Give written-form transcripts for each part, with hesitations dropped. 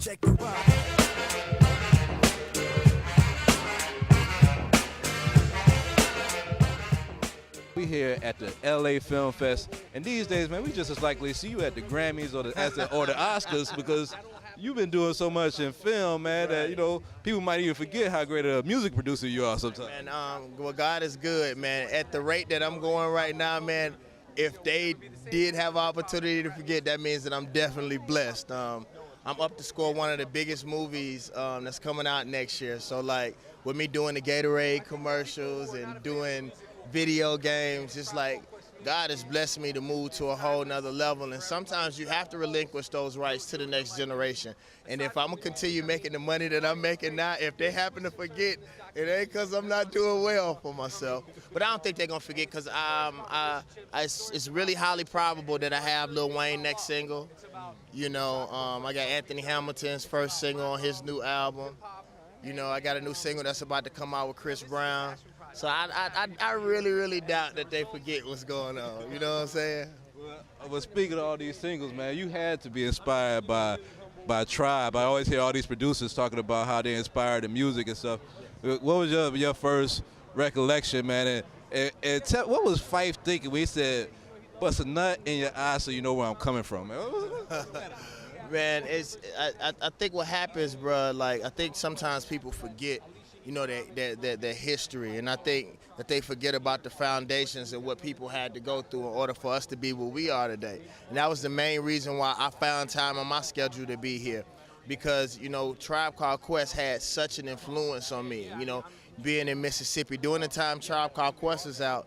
Check the rock. We here at the LA Film Fest, and these days, man, we just as likely see you at the Grammys or the Oscars because you've been doing so much in film, man, that, you know, people might even forget how great a music producer you are sometimes. And well, God is good, man. At the rate that I'm going right now, man, if they did have opportunity to forget, that means that I'm definitely blessed. I'm up to score one of the biggest movies that's coming out next year. So, like, with me doing the Gatorade commercials and doing video games, it's like God has blessed me to move to a whole nother level, and sometimes you have to relinquish those rights to the next generation. And if I'm gonna continue making the money that I'm making now, if they happen to forget, it ain't because I'm not doing well for myself. But I don't think they're gonna forget, because it's really highly probable that I have Lil Wayne next single. You know, I got Anthony Hamilton's first single on his new album. You know, I got a new single that's about to come out with Chris Brown. So I really, really doubt that they forget what's going on. You know what I'm saying? Well, speaking of all these singles, man, you had to be inspired by Tribe. I always hear all these producers talking about how they inspired the music and stuff. What was your first recollection, man? And what was Fife thinking when he said, "Bust a nut in your eye so you know where I'm coming from"? Man, Man, I think what happens, bro, like, I think sometimes people forget, you know, their history, and I think that they forget about the foundations and what people had to go through in order for us to be where we are today. And that was the main reason why I found time on my schedule to be here, because, you know, Tribe Called Quest had such an influence on me, you know, being in Mississippi. During the time Tribe Called Quest was out,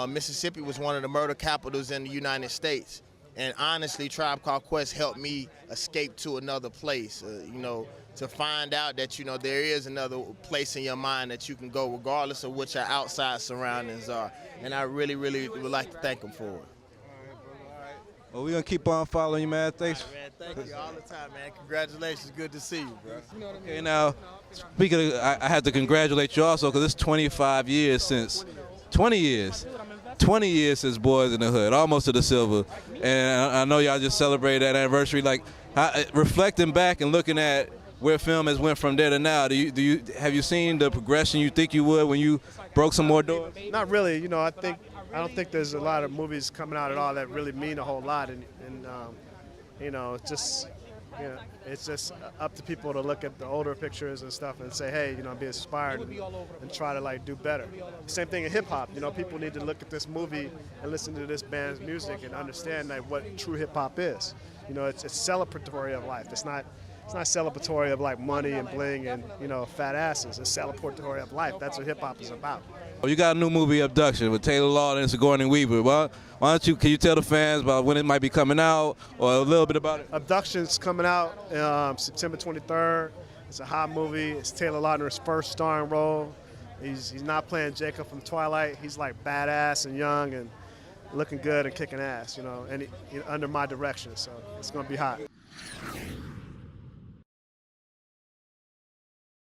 Mississippi was one of the murder capitals in the United States. And honestly, Tribe Called Quest helped me escape to another place, you know, to find out that, you know, there is another place in your mind that you can go regardless of what your outside surroundings are. And I really, really would like to thank them for it. Well, we're going to keep on following you, man. Thanks. All right, man. Thank you all the time, man. Congratulations. Good to see you, bro. Okay, now, speaking of, I have to congratulate you also, because it's 25 years since, 20 years since Boyz N the Hood, almost to the silver. And I know y'all just celebrated that anniversary. Like, reflecting back and looking at where film has went from there to now, have you seen the progression you think you would when you broke some more doors? Not really. You know, I don't think there's a lot of movies coming out at all that really mean a whole lot, and you know, it's just up to people to look at the older pictures and stuff and say, hey, you know, be inspired and try to, like, do better. Same thing in hip hop. You know, people need to look at this movie and listen to this band's music and understand, like, what true hip hop is. You know, it's celebratory of life. It's not celebratory of, like, money and bling and, you know, fat asses. It's celebratory of life. That's what hip hop is about. Well, you got a new movie, Abduction, with Taylor Lautner and Sigourney Weaver. Well, can you tell the fans about when it might be coming out, or a little bit about it? Abduction's coming out September 23rd. It's a hot movie. It's Taylor Lautner's first starring role. He's not playing Jacob from Twilight. He's, like, badass and young and looking good and kicking ass, you know, and under my direction. So it's gonna be hot.